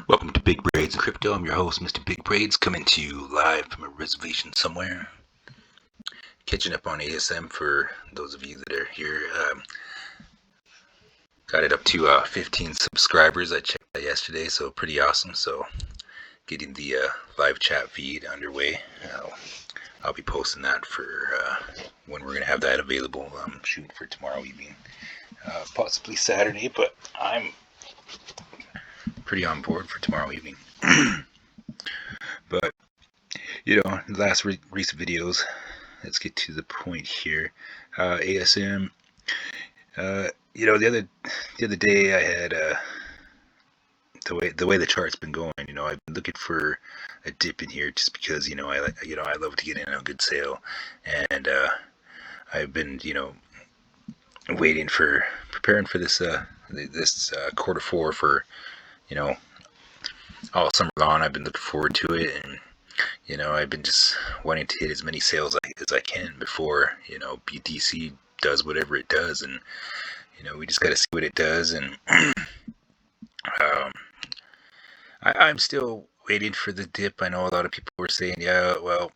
Welcome to Big Braids and Crypto. I'm your host, Mr. Big Braids, coming to you live from a reservation somewhere. Catching up on ASM for those of you that are here. Got it up to 15 subscribers. I checked that yesterday, so pretty awesome. So getting the live chat feed underway. I'll be posting that for when we're going to have that available. I'm shooting for tomorrow evening, possibly Saturday, but I'm pretty on board for tomorrow evening. But the last recent videos, let's get to the point here. ASM. The other day I had the way the chart's been going. I've been looking for a dip in here just because I love to get in on a good sale, and I've been waiting for preparing for this quarter four for all summer long. I've been looking forward to it, and I've been just wanting to hit as many sales as I can before BTC does whatever it does, and we just got to see what it does. And I'm still waiting for the dip. I know a lot of people were saying, yeah, well,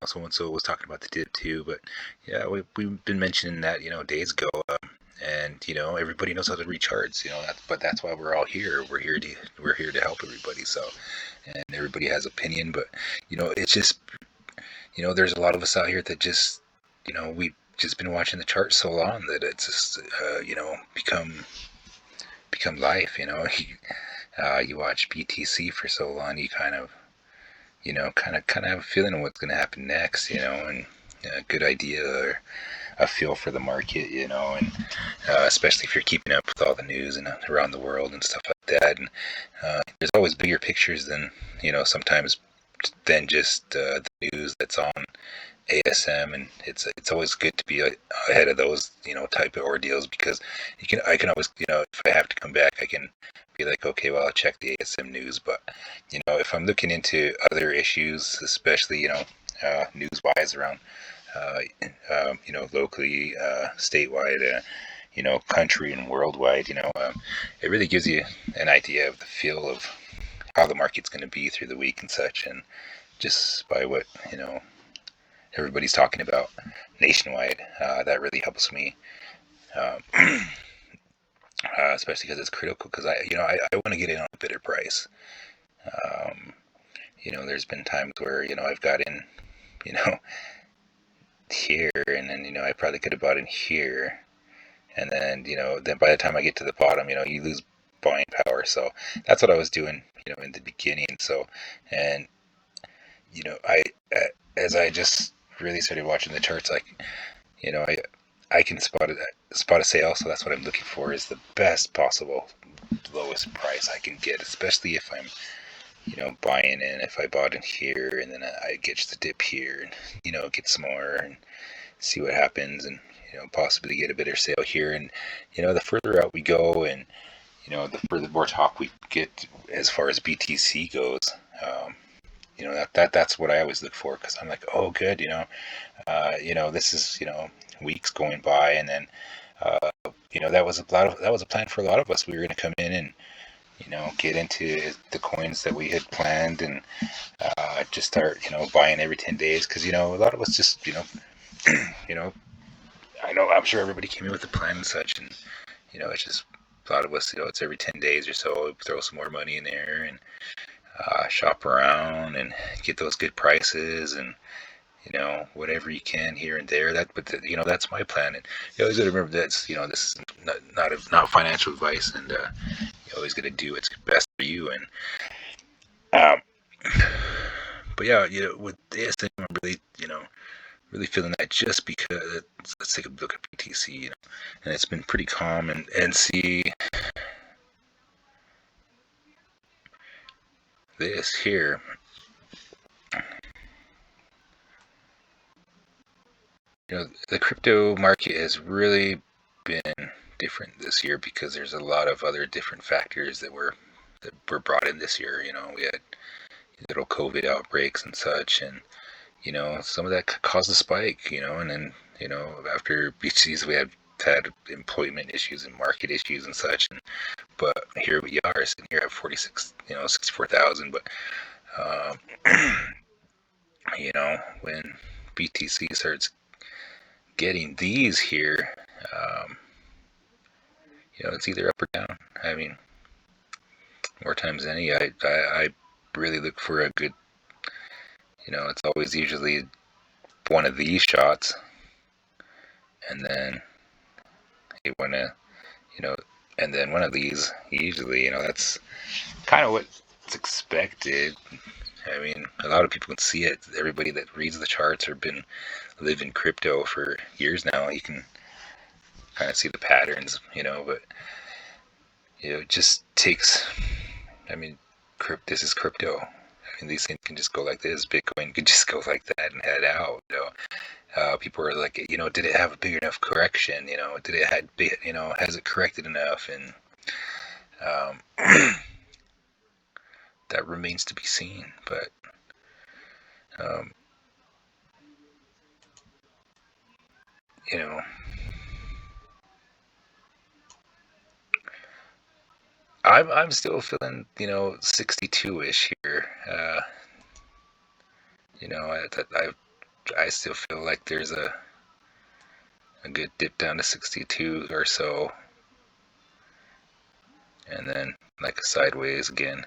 so and so was talking about the dip too, but yeah, we've been mentioning that days ago, and everybody knows how to read charts. But that's why we're all here. We're here to help everybody. So, and everybody has opinion, but it's just there's a lot of us out here that just we've just been watching the chart so long that it's just become life. You watch BTC for so long, you kind of have a feeling of what's going to happen next, and a good idea or a feel for the market, and especially if you're keeping up with all the news and around the world and stuff like that. And there's always bigger pictures than sometimes than just the news that's on ASM, and it's always good to be ahead of those type of ordeals, because I can always if I have to come back, I can be like, okay, well, I'll check the ASM news. But if I'm looking into other issues, especially news wise around locally, statewide, country and worldwide, it really gives you an idea of the feel of how the market's going to be through the week and such, and just by what everybody's talking about nationwide, that really helps me, especially because it's critical. Because I want to get in on a better price. There's been times where I've got in here, and then I probably could have bought in here, and then then by the time I get to the bottom, you lose buying power. So that's what I was doing in the beginning. So, and I as I just really started watching the charts, like I can spot a sale. So that's what I'm looking for, is the best possible lowest price I can get, especially if I'm buying in. If I bought in here and then I get the dip here, and get some more and see what happens, and possibly get a better sale here. And the further out we go, and the further more talk we get as far as BTC goes, that's what I always look for, because I'm like, oh, good, this is weeks going by, and then that was a plan for a lot of us. We were going to come in and get into the coins that we had planned, and just start buying every 10 days, because a lot of us just I know, I'm sure everybody came in with a plan and such, and it's just a lot of us, it's every 10 days or so, throw some more money in there and shop around and get those good prices, and whatever you can here and there. That's my plan. And you always got to remember that this is not financial advice, and you always got to do what's best for you. And but yeah, with this, I'm really feeling that, just because let's take a look at BTC, and it's been pretty calm, and see this here. The crypto market has really been different this year, because there's a lot of other different factors that were brought in this year. We had little COVID outbreaks and such, and some of that caused a spike. And then after BTCs, we had had employment issues and market issues and such. But here we are sitting here at 46, 64,000. But um, when BTC starts getting these here, um, it's either up or down. I mean, more times than any, I really look for a good, it's always usually one of these shots, and then you want to, you know, and then one of these, usually, that's kind of what's expected. I mean, a lot of people can see it. Everybody that reads the charts or been living crypto for years now, you can kind of see the patterns, but it just takes. I mean, this is crypto. I mean, these things can just go like this. Bitcoin could just go like that and head out. People are like, did it have a big enough correction? Did it had, has it corrected enough? And that remains to be seen. But um, you know, I'm still feeling 62-ish here. I still feel like there's a good dip down to 62 or so, and then like a sideways again.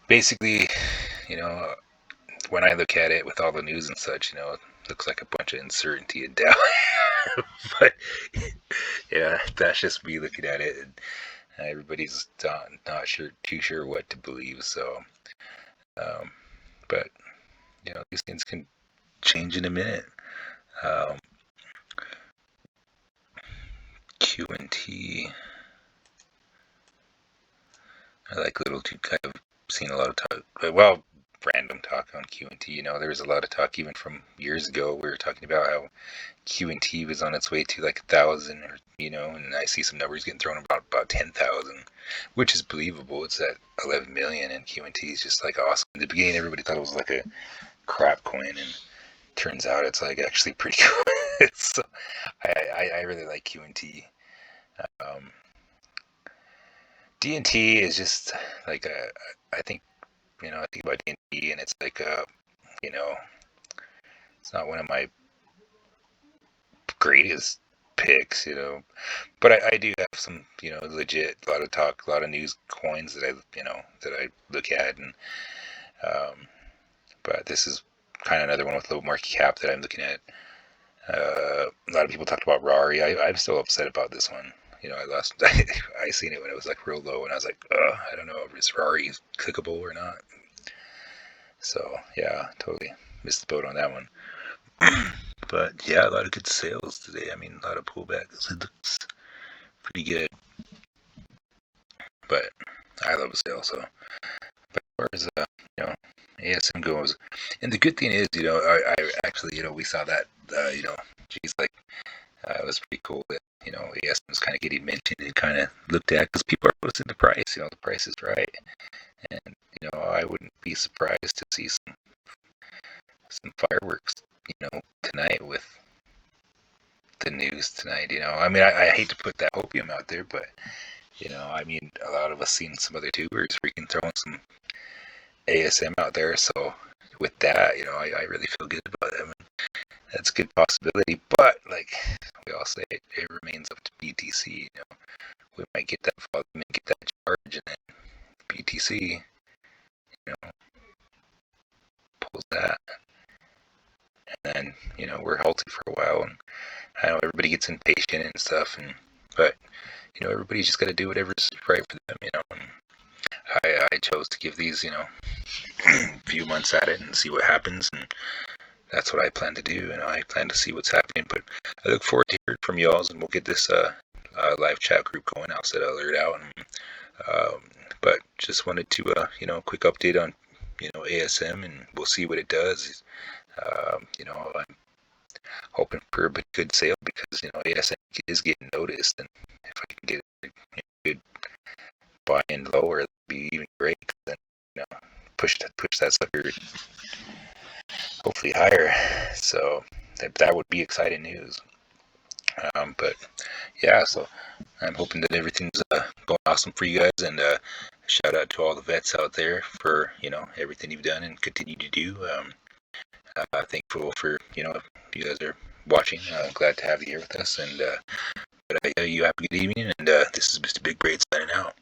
Basically, you know, when I look at it with all the news and such, it looks like a bunch of uncertainty and doubt. But yeah, that's just me looking at it. And everybody's not too sure what to believe. So, um, but these things can change in a minute. Um, QNT, I like little. I've seen a lot of talk. Well, random talk on QNT. There was a lot of talk even from years ago. We were talking about how QNT was on its way to like 1,000, or and I see some numbers getting thrown about 10,000, which is believable. It's at 11 million, and QNT is just like awesome. In the beginning, everybody thought it was like a crap coin, and turns out it's like actually pretty cool. So I really like QNT. Um, DNT is just like I think I think about DNT, and it's like you know, it's not one of my greatest picks, but I do have some, legit, a lot of talk, a lot of news coins that I look at, and but this is kind of another one with low market cap that I'm looking at. A lot of people talked about Rari. I'm still upset about this one. I lost. I seen it when it was like real low, and I was like, I don't know if it's Rari clickable or not. So yeah, totally missed the boat on that one. But yeah, a lot of good sales today. I mean, a lot of pullbacks. It looks pretty good. But I love a sale. So, but as far as ASM goes, and the good thing is, I actually, we saw that, geez, like it was pretty cool that ASM was kind of getting mentioned and kind of looked at because people are noticing the price. The price is right, and I wouldn't be surprised to see some fireworks, tonight with the news tonight. I mean, I hate to put that opium out there, but I mean, a lot of us seen some other tubers freaking throwing some ASM out there. So with that, I really feel good about them. That's a good possibility. But like we all say, it remains up to BTC. We might get that volume and get that charge, and then BTC, pulls that, and then we're halted for a while. And I know everybody gets impatient and stuff, but everybody's just got to do whatever's right for them. And I chose to give these a few months at it and see what happens, and that's what I plan to do. I plan to see what's happening, but I look forward to hearing from y'all, and we'll get this live chat group going. I'll set an alert out, but just wanted to quick update on ASM, and we'll see what it does. I'm hoping for a good sale because ASM is getting noticed, and if I can get a good buy in lower, that'd be even great. Then push that sucker hopefully higher. So that would be exciting news. But yeah, so I'm hoping that everything's going awesome for you guys, and shout out to all the vets out there for everything you've done and continue to do. Thankful for you guys are watching. Glad to have you here with us, and but you have a good evening. And this is Mr. Big Braid signing out.